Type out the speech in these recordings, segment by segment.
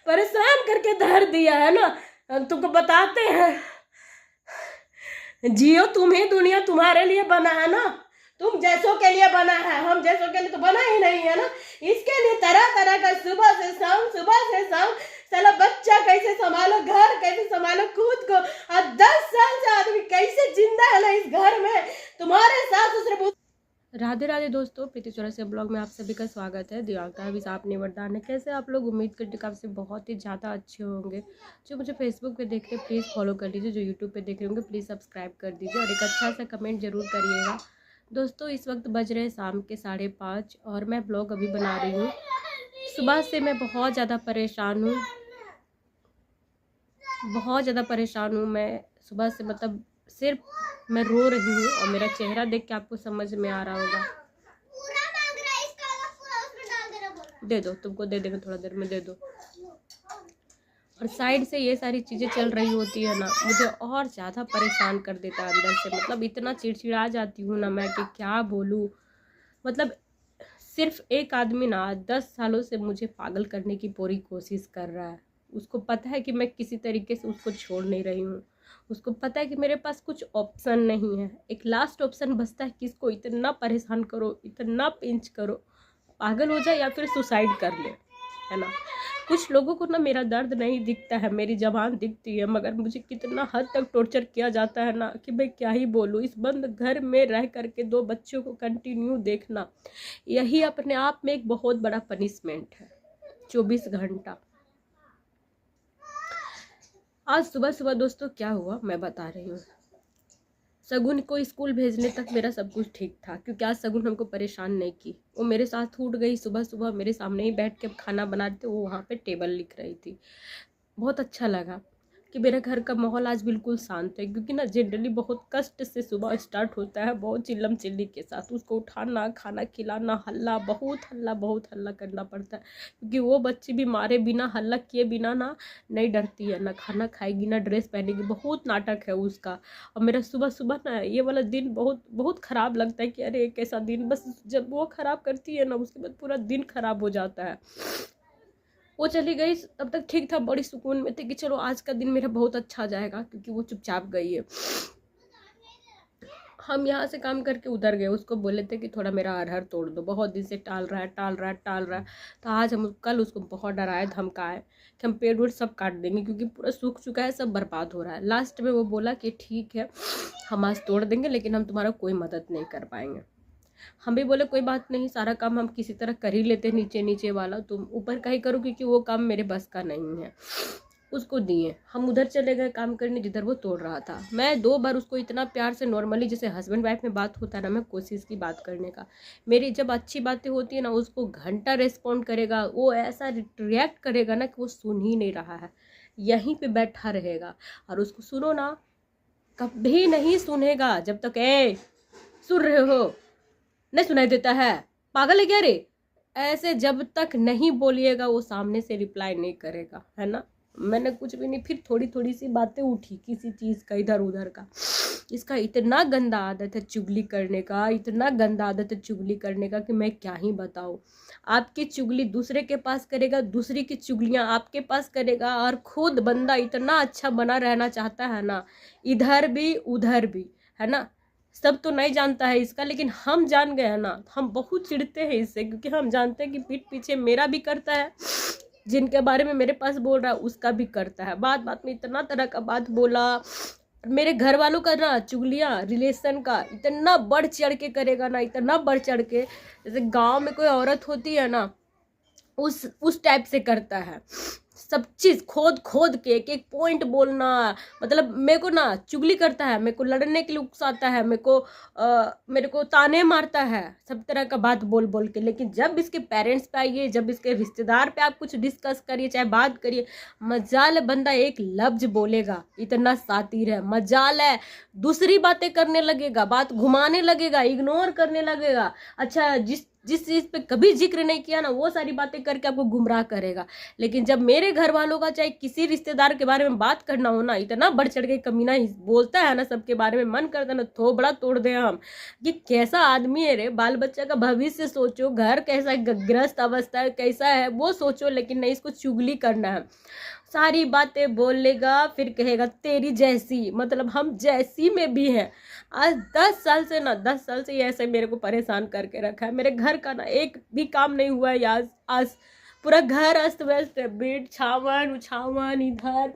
परेशान करके धर दिया है ना। हम तुमको बताते हैं, जियो, तुम्हें दुनिया तुम्हारे लिए बना है ना, तुम जैसों के लिए बना है, हम जैसों के लिए तो बना ही नहीं है ना। इसके लिए तरह तरह का सुबह से शाम साला बच्चा कैसे संभालो, घर कैसे संभालो, खुद को, और 10 साल से आदमी कैसे जिंदा है ना इस घर में, तुम्हारे साथ दूसरे। राधे राधे दोस्तों, प्रीति चौरसिया ब्लॉग में आप सभी का स्वागत है। दिव्यांका अभिशाप निवर्दान है। कैसे आप लोग? उम्मीद करते हैं आपसे बहुत ही ज़्यादा अच्छे होंगे। जो मुझे फेसबुक पे देख रहे हैं प्लीज़ फॉलो कर लीजिए, जो यूट्यूब पे देख रहे होंगे प्लीज़ सब्सक्राइब कर दीजिए और एक अच्छा सा कमेंट जरूर करिएगा। दोस्तों इस वक्त बज रहे हैं शाम के 5:30 और मैं ब्लॉग अभी बना रही हूँ। सुबह से मैं बहुत ज़्यादा परेशान हूँ, मैं सुबह से मतलब सिर्फ मैं रो रही हूँ और मेरा चेहरा देख के आपको समझ में आ रहा होगा। दे दो, तुमको दे देंगे थोड़ा देर में, दे दो। और साइड से ये सारी चीज़ें चल रही होती है ना, मुझे और ज़्यादा परेशान कर देता है अंदर से। मतलब इतना चिड़चिड़ा जाती हूँ ना मैं कि क्या बोलूँ। मतलब सिर्फ एक आदमी ना 10 सालों से मुझे पागल करने की पूरी कोशिश कर रहा है। उसको पता है कि मैं किसी तरीके से उसको छोड़ नहीं रही हूँ। उसको पता है कि मेरे पास कुछ ऑप्शन नहीं है। एक लास्ट ऑप्शन बचता है कि इसको इतना परेशान करो, इतना पिंच करो, पागल हो जाए या फिर सुसाइड कर ले, है ना। कुछ लोगों को ना मेरा दर्द नहीं दिखता है, मेरी ज़बान दिखती है, मगर मुझे कितना हद तक टॉर्चर किया जाता है ना कि मैं क्या ही बोलूँ। इस बंद घर में रह करके 2 बच्चों को कंटिन्यू देखना, यही अपने आप में एक बहुत बड़ा पनिशमेंट है। 24 घंटा। आज सुबह दोस्तों क्या हुआ मैं बता रही हूँ। शगुन को स्कूल भेजने तक मेरा सब कुछ ठीक था, क्योंकि आज शगुन हमको परेशान नहीं की। वो मेरे साथ उठ गई, सुबह मेरे सामने ही बैठ के खाना बनाते, वो वहाँ पे टेबल लिख रही थी। बहुत अच्छा लगा कि मेरे घर का माहौल आज बिल्कुल शांत है, क्योंकि ना जनरली बहुत कष्ट से सुबह स्टार्ट होता है, बहुत चिल्लम चिल्ली के साथ। उसको उठाना, खाना खिलाना, बहुत हल्ला करना पड़ता है, क्योंकि वो बच्ची भी मारे बिना, हल्ला किए बिना ना नहीं डरती है, ना खाना खाएगी, ना ड्रेस पहनेगी। बहुत नाटक है उसका। और मेरा सुबह ना ये वाला दिन बहुत ख़राब लगता है कि अरे एक ऐसा दिन, बस जब वो ख़राब करती है ना उसके बाद पूरा दिन ख़राब हो जाता है। वो चली गई तब तक ठीक था, बड़ी सुकून में थे कि चलो आज का दिन मेरा बहुत अच्छा जाएगा, क्योंकि वो चुपचाप गई है। हम यहाँ से काम करके उधर गए, उसको बोले थे कि थोड़ा मेरा अरहर तोड़ दो, बहुत दिन से टाल रहा है। तो आज हम कल उसको बहुत डराए धमकाए कि हम पेड़ वेड़ सब काट देंगे, क्योंकि पूरा सूख चुका है, सब बर्बाद हो रहा है। लास्ट में वो बोला कि ठीक है हम आज तोड़ देंगे, लेकिन हम तुम्हारा कोई मदद नहीं कर पाएंगे। हम भी बोले कोई बात नहीं, सारा काम हम किसी तरह कर ही लेते, नीचे वाला तुम ऊपर का ही करो, क्योंकि वो काम मेरे बस का नहीं है। उसको दिए, हम उधर चले गए काम करने जिधर वो तोड़ रहा था। मैं 2 बार उसको इतना प्यार से नॉर्मली जैसे हस्बैंड वाइफ में बात होता है ना, मैं कोशिश की बात करने का। मेरी जब अच्छी बातें होती है ना, उसको घंटा रिस्पॉन्ड करेगा, वो ऐसा रिएक्ट करेगा ना कि वो सुन ही नहीं रहा है, यहीं पे बैठा रहेगा। और उसको सुनो ना, कभी नहीं सुनेगा जब तक सुन रहे हो नहीं सुनाई देता है, पागल है क्या रे, ऐसे जब तक नहीं बोलिएगा वो सामने से रिप्लाई नहीं करेगा, है ना। मैंने कुछ भी नहीं, फिर थोड़ी सी बातें उठी किसी चीज़ का, इधर उधर का। इसका इतना गंदा आदत है चुगली करने का, कि मैं क्या ही बताऊँ। आपकी चुगली दूसरे के पास करेगा, दूसरी की चुगलियाँ आपके पास करेगा, और खुद बंदा इतना अच्छा बना रहना चाहता है ना, इधर भी उधर भी, है ना। सब तो नहीं जानता है इसका, लेकिन हम जान गए हैं ना, हम बहुत चिढ़ते हैं इससे, क्योंकि हम जानते हैं कि पीठ पीछे मेरा भी करता है, जिनके बारे में मेरे पास बोल रहा है उसका भी करता है। बात में इतना तरह का बात बोला, मेरे घर वालों का ना चुगलियाँ, रिलेशन का इतना बढ़ चढ़ के करेगा ना, इतना बढ़ चढ़ के, जैसे गाँव में कोई औरत होती है ना उस टाइप से करता है। सब चीज़ खोद के एक पॉइंट बोलना, मतलब मेरे को ना चुगली करता है, मेरे को लड़ने के लिए उकसाता है, मेरे को ताने मारता है, सब तरह का बात बोल के। लेकिन जब इसके पेरेंट्स पे आइए, जब इसके रिश्तेदार पे आप कुछ डिस्कस करिए, चाहे बात करिए, मजाल बंदा एक लफ्ज बोलेगा, इतना सातिर है, मजाल है, दूसरी बातें करने लगेगा, बात घुमाने लगेगा, इग्नोर करने लगेगा। अच्छा जिस चीज़ पे कभी जिक्र नहीं किया ना वो सारी बातें करके आपको गुमराह करेगा। लेकिन जब मेरे घर वालों का चाहे किसी रिश्तेदार के बारे में बात करना हो ना, इतना बढ़ चढ़ के कमीना ही बोलता है ना सबके बारे में, मन करता ना थोबड़ा तोड़ दे हम। कि कैसा आदमी है रे, बाल बच्चा का भविष्य सोचो, घर कैसा ग्रस्त अवस्था है कैसा है वो सोचो, लेकिन नहीं इसको चुगली करना है। सारी बातें बोलेगा फिर कहेगा तेरी जैसी, मतलब हम जैसी में भी हैं। आज 10 साल से ये ऐसे मेरे को परेशान करके रखा है। मेरे घर का ना एक भी काम नहीं हुआ है आज आज पूरा घर अस्त व्यस्त है, बेड छावन उछावन, इधर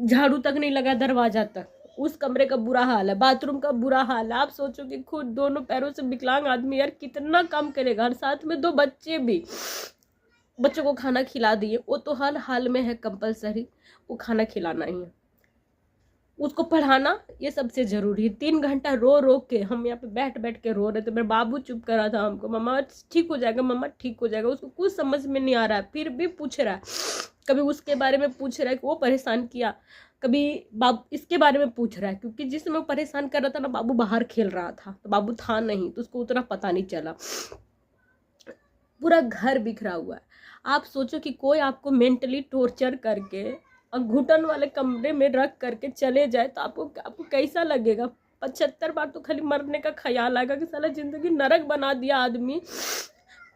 झाड़ू तक नहीं लगा दरवाजा तक, उस कमरे का बुरा हाल है, बाथरूम का बुरा हाल है। आप सोचो कि खुद दोनों पैरों से विकलांग आदमी यार कितना काम करेगा, और साथ में 2 बच्चे भी। बच्चों को खाना खिला दिए, वो तो हर हाल में है कंपलसरी, वो खाना खिलाना ही है, उसको पढ़ाना ये सबसे जरूरी है। 3 घंटा रो रो के हम यहाँ पे बैठ बैठ के रो रहे थे। मेरा बाबू चुप करा था हमको, मम्मा ठीक हो जाएगा, मम्मा ठीक हो जाएगा। उसको कुछ समझ में नहीं आ रहा है, फिर भी पूछ रहा है। कभी उसके बारे में पूछ रहा है कि वो परेशान किया, कभी बाबू इसके बारे में पूछ रहा है, क्योंकि जिस समय वो परेशान कर रहा था ना बाबू बाहर खेल रहा था, तो बाबू था नहीं, तो उसको उतना पता नहीं चला। पूरा घर बिखरा हुआ है। आप सोचो कि कोई आपको मेंटली टॉर्चर करके और घुटन वाले कमरे में रख करके चले जाए तो आपको कैसा लगेगा। 75 बार तो खाली मरने का ख्याल आएगा कि साला जिंदगी नरक बना दिया आदमी।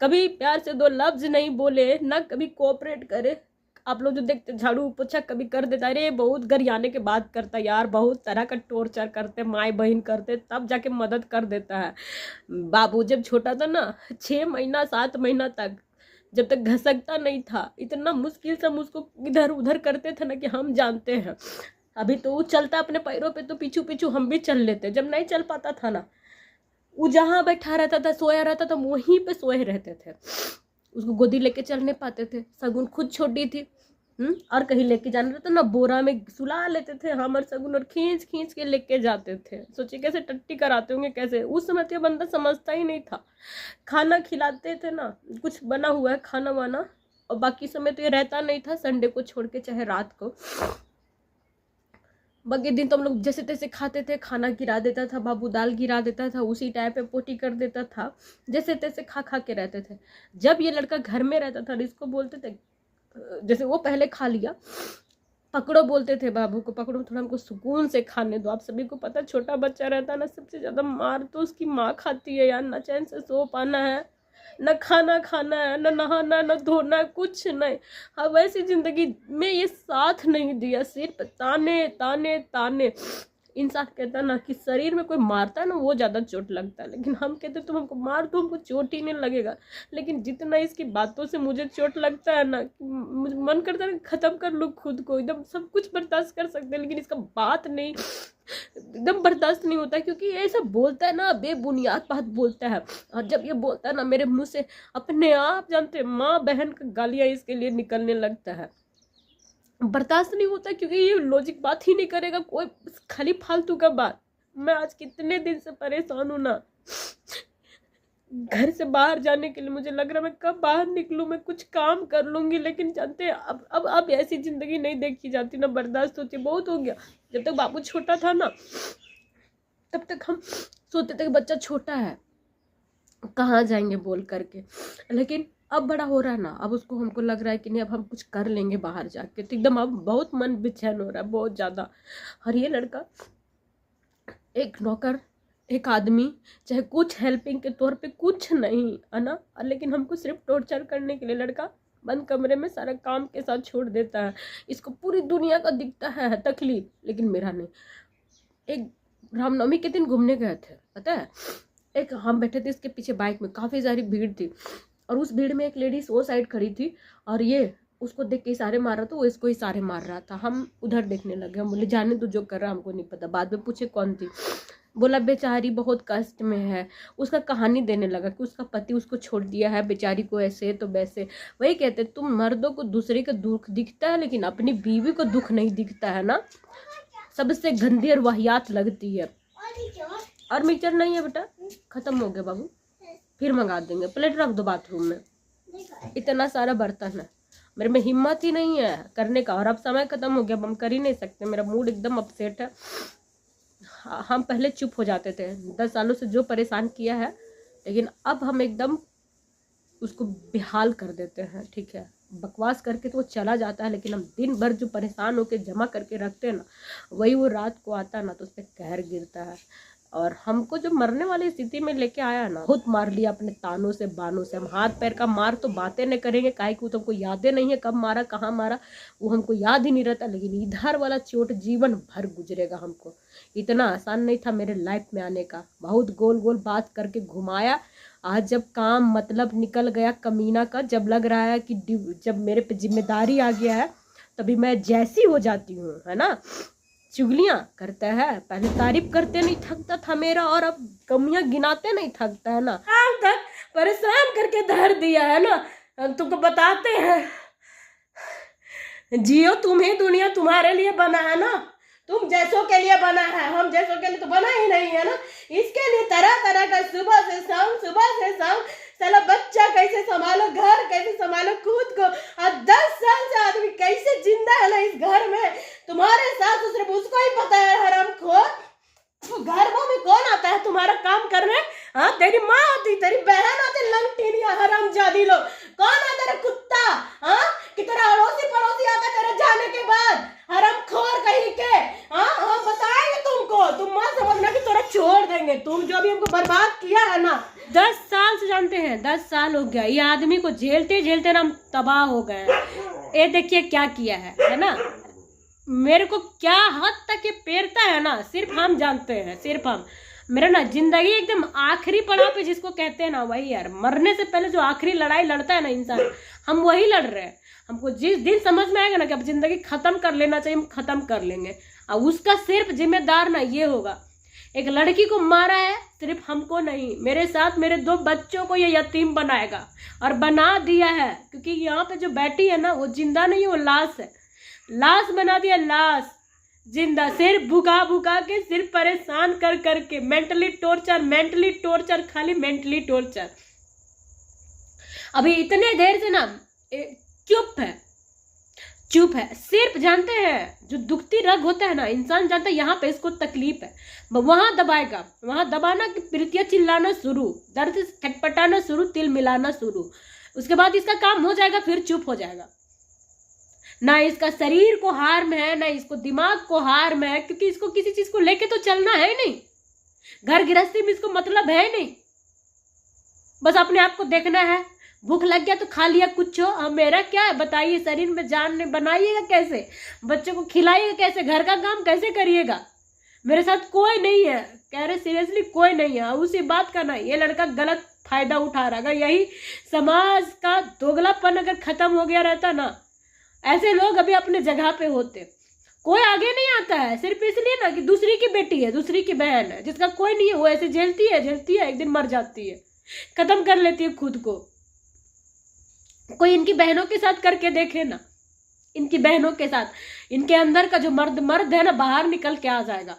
कभी प्यार से 2 लफ्ज नहीं बोले, ना कभी कोऑपरेट करे। आप लोग जो देखते झाड़ू पोछा कभी कर देता है, अरे बहुत गरियाने के बाद करता यार, बहुत तरह का टॉर्चर करते, माए बहन करते, तब जाके मदद कर देता है। बाबू जब छोटा था ना 6 महीना 7 महीना तक, जब तक घसकता नहीं था, इतना मुश्किल से हम उसको इधर उधर करते थे ना कि हम जानते हैं। अभी तो वो चलता अपने पैरों पे तो पीछू पीछू हम भी चल लेते। जब नहीं चल पाता था ना, वो जहाँ बैठा रहता था सोया रहता था वहीं पे सोए रहते थे, उसको गोदी लेके चल नहीं पाते थे। सगुन खुद छोटी थी और कहीं लेके जाना रहता ना बोरा में सुला लेते थे हम और सगुन, और खींच खींच के लेके जाते थे। सोचिए कैसे टट्टी कराते होंगे कैसे। उस समय तो बंदा समझता ही नहीं था। खाना खिलाते थे ना, कुछ बना हुआ है खाना वाना, और बाकी समय तो ये रहता नहीं था, संडे को छोड़ के चाहे रात को। बाकी दिन तो हम लोग जैसे तैसे खाते थे, खाना गिरा देता था बाबू, दाल गिरा देता था, उसी टाइम पे पोटी कर देता था, जैसे तैसे खा खा के रहते थे। जब ये लड़का घर में रहता था इसको बोलते थे, जैसे वो पहले खा लिया, पकड़ो बोलते थे बाबू को, पकड़ो थोड़ा हमको सुकून से खाने दो। आप सभी को पता, छोटा बच्चा रहता है ना, सबसे ज़्यादा मार तो उसकी माँ खाती है यार। ना चैन से सो पाना है, न खाना खाना है, न नहाना, न धोना, कुछ नहीं। हाँ वैसी जिंदगी में ये साथ नहीं दिया, सिर्फ ताने ताने ताने। इंसान कहता है ना कि शरीर में कोई मारता है ना वो ज़्यादा चोट लगता है, लेकिन हम कहते तुम हमको मार दो हमको चोट ही नहीं लगेगा। लेकिन जितना इसकी बातों से मुझे चोट लगता है ना, मन करता है ख़त्म कर लूँ खुद को। एकदम सब कुछ बर्दाश्त कर सकते हैं, लेकिन इसका बात नहीं एकदम बर्दाश्त नहीं होता, क्योंकि ये ऐसा बोलता है ना, बेबुनियाद बात बोलता है। और जब ये बोलता है ना मेरे मुंह से अपने आप जानते माँ बहन का गालियाँ इसके लिए निकलने लगता है। बर्दाश्त नहीं होता, क्योंकि ये लॉजिक बात ही नहीं करेगा, कोई खाली फालतू का बात। मैं आज कितने दिन से परेशान हूँ ना, घर से बाहर जाने के लिए मुझे लग रहा है मैं कब बाहर निकलूँ, मैं कुछ काम कर लूँगी, लेकिन जानते हैं अब ऐसी ज़िंदगी नहीं देखी जाती ना, बर्दाश्त होती। बहुत हो गया। जब तक बाबू छोटा था ना तब तक हम सोचते थे कि बच्चा छोटा है कहाँ जाएंगे बोल करके, लेकिन अब बड़ा हो रहा है ना, अब उसको हमको लग रहा है कि नहीं अब हम कुछ कर लेंगे बाहर जाके, तो एकदम अब बहुत मन बेचैन हो रहा है बहुत ज़्यादा। और ये लड़का एक नौकर, एक आदमी, चाहे कुछ हेल्पिंग के तौर पे कुछ नहीं है ना, लेकिन हमको सिर्फ टॉर्चर करने के लिए लड़का बंद कमरे में सारा काम के साथ छोड़ देता है। इसको पूरी दुनिया का दिखता है तकलीफ, लेकिन मेरा नहीं। एक रामनवमी के दिन घूमने गए थे, पता है, एक हम बैठे थे इसके पीछे बाइक में, काफ़ी सारी भीड़ थी, और उस भीड़ में एक लेडीज वो साइड खड़ी थी, और ये उसको देख के इशारे मार रहा था, वो इसको इशारे मार रहा था। हम उधर देखने लगे, हम बोले जाने तो जो कर रहा हमको नहीं पता। बाद में पूछे कौन थी, बोला बेचारी बहुत कष्ट में है। उसका कहानी देने लगा कि उसका पति उसको छोड़ दिया है, बेचारी को ऐसे तो वैसे। वही कहते तुम मर्दों को दूसरे का दुख दिखता है, लेकिन अपनी बीवी को दुख नहीं दिखता है ना, सबसे गंदी और वाहियात लगती है। और मिक्सचर नहीं है बेटा, खत्म हो गया बाबू, फिर मंगा देंगे। प्लेट रख दो बाथरूम में, इतना सारा बर्तन है, मेरे में हिम्मत ही नहीं है करने का। और अब समय खत्म हो गया, हम कर ही नहीं सकते, मेरा मूड एकदम अपसेट है। हम पहले चुप हो जाते थे, 10 सालों से जो परेशान किया है लेकिन अब हम एकदम उसको बेहाल कर देते हैं, ठीक है। बकवास करके तो वो चला जाता है, लेकिन हम दिन भर जो परेशान होकर जमा करके रखते हैं ना, वही वो रात को आता है ना तो उस पर कहर गिरता है। और हमको जो मरने वाली स्थिति में लेके आया ना, बहुत मार लिया अपने तानों से बानों से। हम हाथ पैर का मार तो बातें नहीं करेंगे, काहे को तुमको यादें नहीं है कब मारा कहाँ मारा, वो हमको याद ही नहीं रहता। लेकिन इधर वाला चोट जीवन भर गुजरेगा हमको। इतना आसान नहीं था मेरे लाइफ में आने का, बहुत गोल गोल बात करके घुमाया। आज जब काम मतलब निकल गया कमीना का, जब लग रहा है कि जब मेरे पे जिम्मेदारी आ गया है, तभी मैं जैसी हो जाती हूँ, है ना। चुगलियाँ करता है, पहले तारीफ करते नहीं थकता था मेरा, और अब कमियां गिनाते नहीं थकता है ना। आज तक परेशान करके धर दिया है ना, हम तुमको बताते हैं। जियो, तुम्हें दुनिया तुम्हारे लिए बना है ना, तुम जैसों के लिए बना है, हम जैसों के लिए तो बना ही नहीं है ना। इसके लिए तरह तरह का सुबह से शाम साला बच्चा कैसे संभालो, घर कैसे संभालो, खुद को। और 10 साल से आदमी कैसे जिंदा है ना इस घर में, तुम्हारे साथ सिर्फ उसको ही पता है। हरामखोर, घर में कौन आता है तुम्हारा काम करने? हाँ, तेरी माँ होती, तेरी बहन होती, लंगटीनिया हरामजादी लोग। कौन आता है कुत्ता? हाँ, कि तेरा अड़ोसी पड़ोसी आता तेरे जाने के बाद, हरामखोर कहीं के। हाँ, हम बताएंगे तुमको, तुम मत समझना कि तोरा छोड़ देंगे। तुम जो भी हमको बर्बाद किया है ना, 10 साल से जानते हैं, 10 साल हो गया ये आदमी को झेलते झेलते ना हम तबाह हो गए। ये देखिए क्या किया है ना, मेरे को क्या हद तक ये पेरता है ना, सिर्फ हम जानते हैं, सिर्फ हम। मेरा ना जिंदगी एकदम आखिरी पड़ाव पे जिसको कहते हैं ना, वही यार, मरने से पहले जो आखिरी लड़ाई लड़ता है ना इंसान, हम वही लड़ रहे हैं। हमको जिस दिन समझ में आएगा ना कि अब जिंदगी खत्म कर लेना चाहिए, हम खत्म कर लेंगे। और उसका सिर्फ जिम्मेदार ना ये होगा, एक लड़की को मारा है, सिर्फ हमको नहीं, मेरे साथ मेरे 2 बच्चों को ये यतीम बनाएगा, और बना दिया है। क्योंकि यहाँ पे जो बैठी है ना, वो जिंदा नहीं है, वो लाश है। लाश बना दिया, लाश जिंदा, सिर्फ भुका भुका के, सिर्फ परेशान कर करके, मेंटली टॉर्चर, खाली मेंटली टॉर्चर। अभी इतने देर से ना चुप है। सिर्फ जानते हैं जो दुखती रग होता है ना, इंसान जानता है यहाँ पे इसको तकलीफ है, वहां दबाएगा, वहां दबाना कि प्रीतिया चिल्लाना शुरू, दर्द से छटपटाना शुरू, तिल मिलाना शुरू। उसके बाद इसका काम हो जाएगा, फिर चुप हो जाएगा। ना इसका शरीर को हार्म है, ना इसको दिमाग को हार्म है, क्योंकि इसको किसी चीज को लेके तो चलना है नहीं, घर गृहस्थी में इसको मतलब है नहीं, बस अपने आप को देखना है। भूख लग गया तो खा लिया कुछ हो, अब मेरा क्या है बताइए, शरीर में जान बनाइएगा कैसे, बच्चों को खिलाइएगा कैसे, घर का काम कैसे करिएगा। मेरे साथ कोई नहीं है, कह रहे सीरियसली कोई नहीं है। उसी बात का ना ये लड़का गलत फायदा उठा रहा। अगर यही समाज का दोगलापन अगर खत्म हो गया रहता ना, ऐसे लोग अभी अपने जगह पे होते। कोई आगे नहीं आता है सिर्फ इसलिए ना कि दूसरी की बेटी है, दूसरी की बहन है, जिसका कोई नहीं है, वो ऐसे झेलती है, एक दिन मर जाती है, खत्म कर लेती है खुद को। कोई इनकी बहनों के साथ करके देखे ना, इनकी बहनों के साथ, इनके अंदर का जो मर्द है ना, बाहर निकल के आ जाएगा।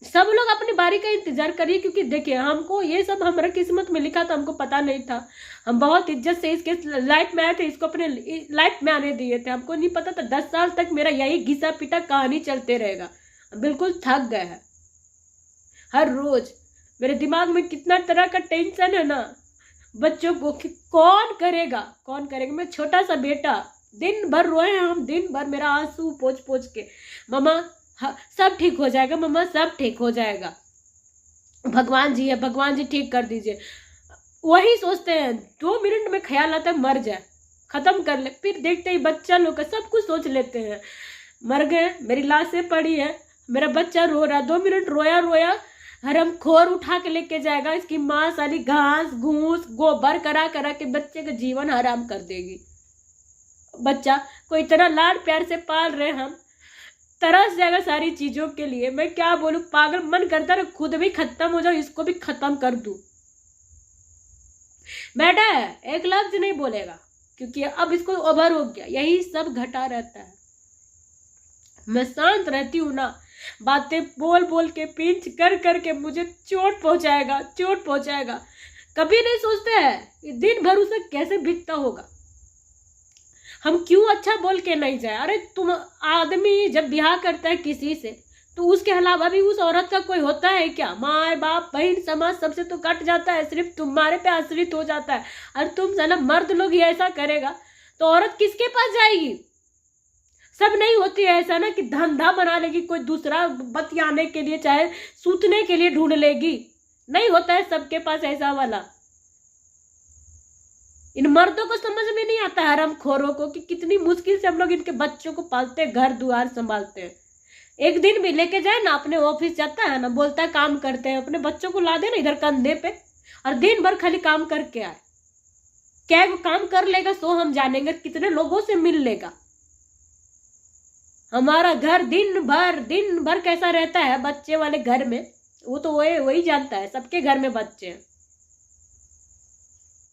सब लोग अपनी बारी का इंतजार करिए, क्योंकि देखिए हमको ये सब हमारा किस्मत में लिखा था, हमको पता नहीं था। हम बहुत इज्जत से इसके लाइफ में आए थे, इसको अपने लाइफ में आने दिए थे, हमको नहीं पता था 10 साल तक मेरा यही घिसा पिटा कहानी चलते रहेगा। बिल्कुल थक गए हैं। हर रोज मेरे दिमाग में कितना तरह का टेंशन है ना, बच्चों को कौन करेगा। मेरा छोटा सा बेटा दिन भर रोए हैं हम, दिन भर मेरा आंसू पोंछ पोंछ के, मम्मा हाँ, सब ठीक हो जाएगा, मम्मा सब ठीक हो जाएगा, भगवान जी है, भगवान जी ठीक कर दीजिए। वही सोचते हैं, 2 मिनट में ख्याल आता है मर जाए, खत्म कर ले, फिर देखते ही बच्चा लोग का सब कुछ सोच लेते हैं, मर गए, मेरी लाशें पड़ी है, मेरा बच्चा रो रहा, 2 मिनट रोया हरामखोर उठा के लेके जाएगा, इसकी माँ सारी घास घूस गोबर करा के बच्चे का जीवन हराम कर देगी। बच्चा को इतना लाड प्यार से पाल रहे हम, तरस जाएगा सारी चीजों के लिए। मैं क्या बोलूं, पागल मन करता है खुद भी खत्म हो जाओ, इसको भी खत्म कर दूं। बेटा एक लफ्ज नहीं बोलेगा, क्योंकि अब इसको ओवर हो गया, यही सब घटा रहता है। मैं शांत रहती हूँ ना, बातें बोल बोल के पिंच कर के मुझे चोट पहुंचाएगा। कभी नहीं सोचते हैं दिन भर उसे कैसे बीतता होगा, हम क्यों अच्छा बोल के नहीं जाए। अरे तुम आदमी जब ब्याह करता है किसी से तो उसके अलावा भी उस औरत का कोई होता है क्या? माँ बाप बहन समाज सबसे तो कट जाता है, सिर्फ तुम्हारे पे आश्रित हो जाता है। और तुम साला मर्द लोग ही ऐसा करेगा तो औरत किसके पास जाएगी? सब नहीं होती है ऐसा ना कि धंधा बना लेगी, कोई दूसरा बतियाने के लिए चाहे सूतने के लिए ढूंढ लेगी, नहीं होता है सबके पास ऐसा वाला। इन मर्दों को समझ में नहीं आता है हरामखोरों को कि कितनी मुश्किल से हम लोग इनके बच्चों को पालते हैं, घर द्वार संभालते हैं। एक दिन भी लेके जाए ना, अपने ऑफिस जाता है ना, बोलता है काम करते हैं, अपने बच्चों को ला दे ना इधर कंधे पे और दिन भर खाली काम करके आए। क्या वो काम कर लेगा सो हम जानेंगे, कितने लोगों से मिल लेगा। हमारा घर दिन भर कैसा रहता है बच्चे वाले घर में, वो तो वही जानता है, सबके घर में बच्चे हैं।